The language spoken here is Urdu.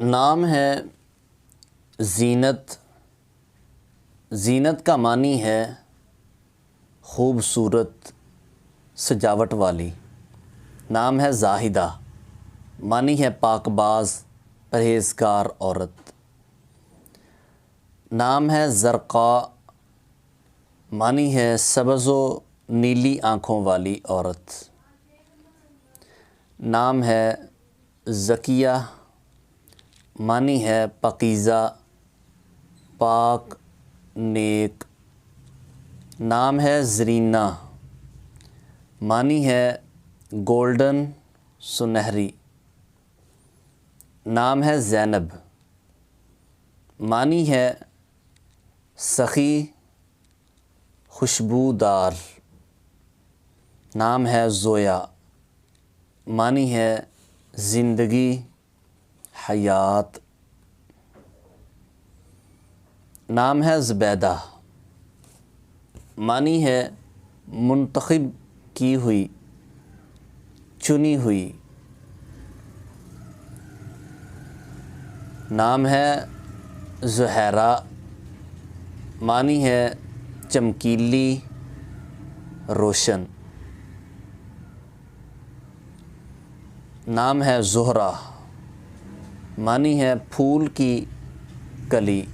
نام ہے زینت. زینت کا معنی ہے خوبصورت، سجاوٹ والی. نام ہے زاہدہ، معنی ہے پاک باز، پرہیزگار عورت. نام ہے زرقاء، معنی ہے سبز و نیلی آنکھوں والی عورت. نام ہے زکیہ، معنی ہے پاکیزہ، پاک، نیک. نام ہے زرینہ، معنی ہے گولڈن، سنہری. نام ہے زینب، معنی ہے سخی، خوشبودار. نام ہے زویا، معنی ہے زندگی، حیات. نام ہے زبیدہ، معنی ہے منتخب کی ہوئی، چنی ہوئی. نام ہے زہیرہ، معنی ہے چمکیلی، روشن. نام ہے زہرہ، معنی ہے پھول کی کلی.